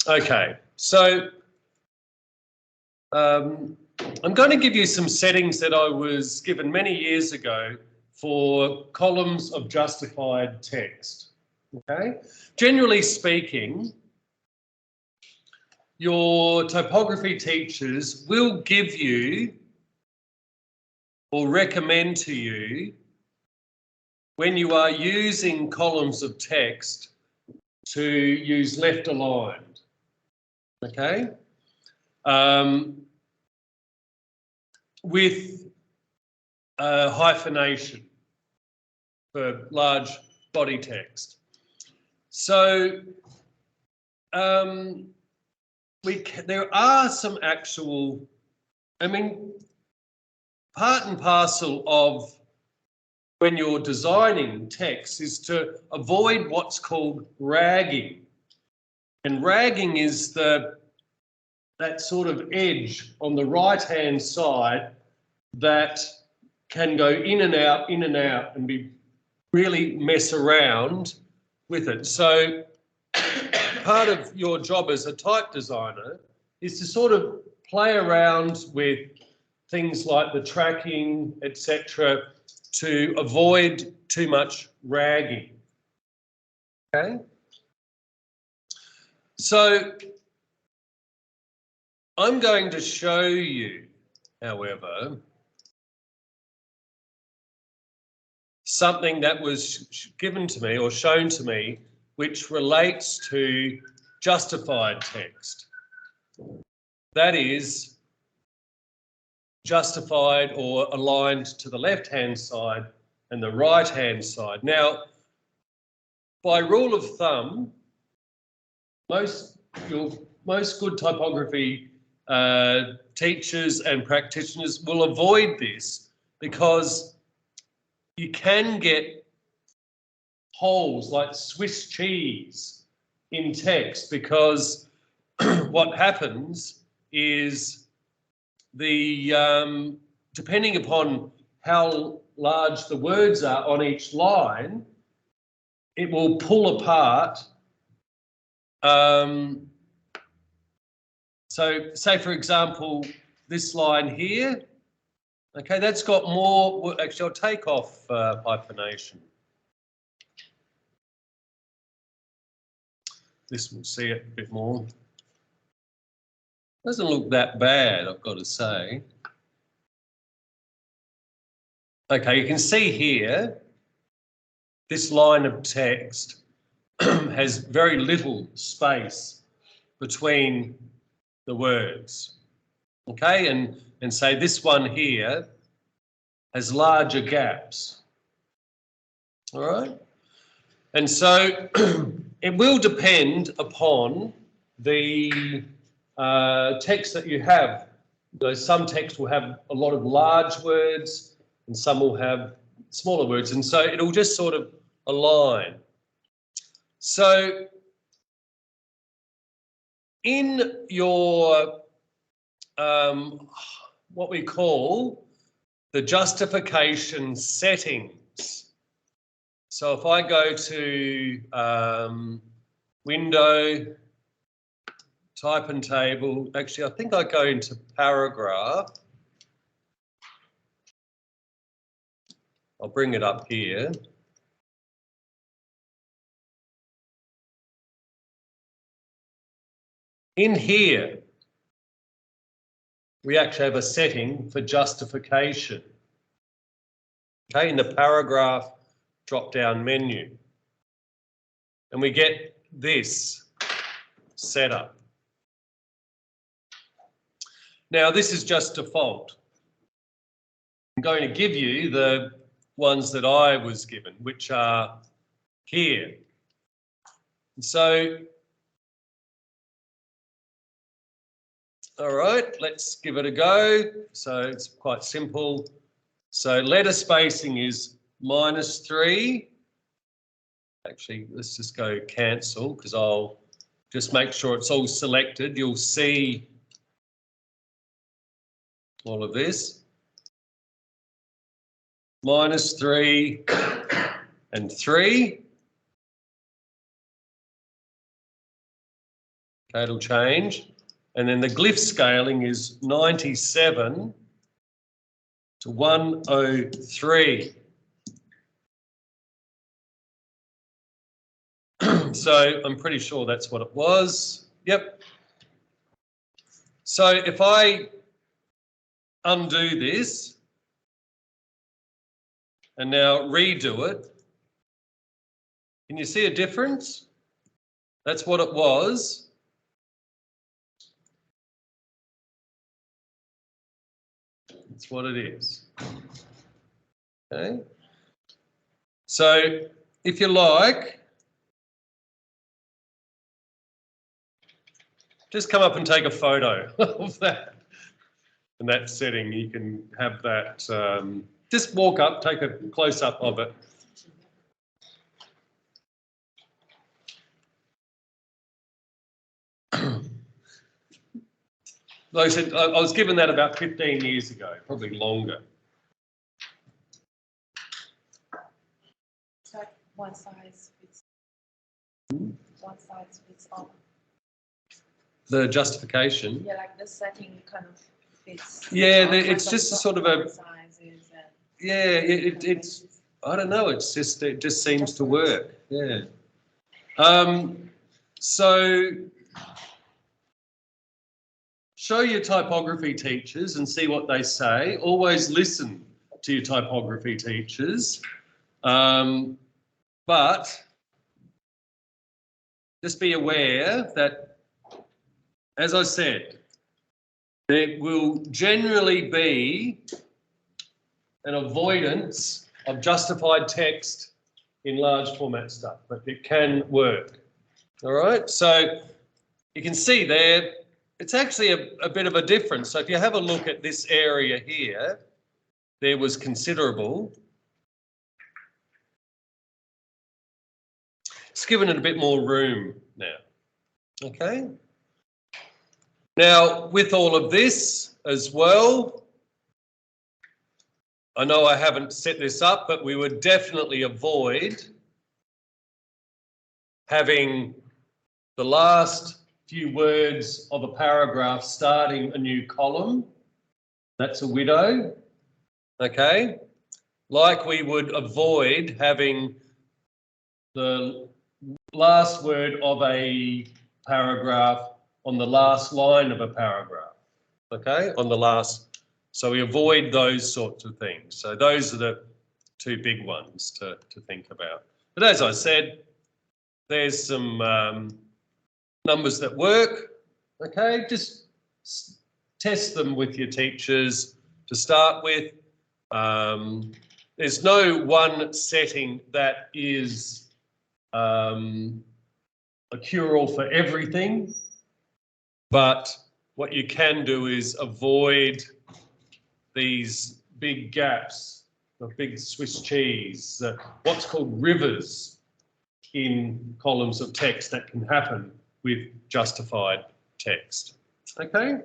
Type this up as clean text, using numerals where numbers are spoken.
Okay, so I'm going to give you some settings that I was given many years ago for columns of justified text. Okay, generally speaking, your typography teachers will give you or recommend to you, when you are using columns of text, to use left aligned. Okay, with hyphenation for large body text. So there are some actual, part and parcel of when you're designing text is to avoid what's called ragging. And ragging is that sort of edge on the right-hand side that can go in and out, and really mess around with it. So part of your job as a type designer is to sort of play around with things like the tracking, etc., to avoid too much ragging. Okay? So I'm going to show you, however, something that was given to me or shown to me which relates to justified text. That is justified or aligned to the left-hand side and the right-hand side. Now, by rule of thumb, most good typography teachers and practitioners will avoid this because you can get holes like Swiss cheese in text, because what happens is depending upon how large the words are on each line, it will pull apart. So say, for example, this line here, okay, that's got more, actually I'll take off hyphenation. This will see it a bit more. Doesn't look that bad, I've got to say. Okay, you can see here, this line of text has very little space between the words. Okay, and say this one here has larger gaps. All right, and so it will depend upon the text that you have. Some text will have a lot of large words and some will have smaller words, and so it'll just sort of align. So in your what we call the justification settings, so if I go to window, type and table, actually I think I go into paragraph. I'll bring it up here. In here, we actually have a setting for justification. Okay, in the paragraph drop-down menu. And we get this set up. Now, this is just default. I'm going to give you the ones that I was given, which are here. So, all right, let's give it a go. So it's quite simple. So letter spacing is -3. Actually, let's just go cancel, because I'll just make sure it's all selected. You'll see all of this. -3 and 3. It'll change. And then the glyph scaling is 97 to 103. So I'm pretty sure that's what it was. Yep. So if I undo this and now redo it, can you see a difference? That's what it was. That's what it is. Okay. So if you like, just come up and take a photo of that. In that setting, you can have that, just walk up, take a close-up of it. Like I said, I was given that about 15 years ago, probably longer. It's like one size fits. One size fits all. The justification. Yeah, like the setting kind of fits. Yeah, it's just a sort of a. Sizes and Yeah, it's. I don't know. It just seems to work. Yeah. So. Show your typography teachers and see what they say. Always listen to your typography teachers. But just be aware that, as I said, there will generally be an avoidance of justified text in large format stuff, but it can work. All right, so you can see there, it's actually a bit of a difference. So if you have a look at this area here, there was considerable. It's given it a bit more room now. Okay. Now, with all of this as well, I know I haven't set this up, but we would definitely avoid having the last few words of a paragraph starting a new column. That's a widow. Okay. Like we would avoid having the last word of a paragraph on the last line of a paragraph. Okay, on the last. So we avoid those sorts of things. So those are the two big ones to think about. But as I said, there's some numbers that work. Okay, just test them with your teachers to start with. There's no one setting that is a cure-all for everything, but what you can do is avoid these big gaps, the big Swiss cheese, what's called rivers in columns of text that can happen with justified text. Okay?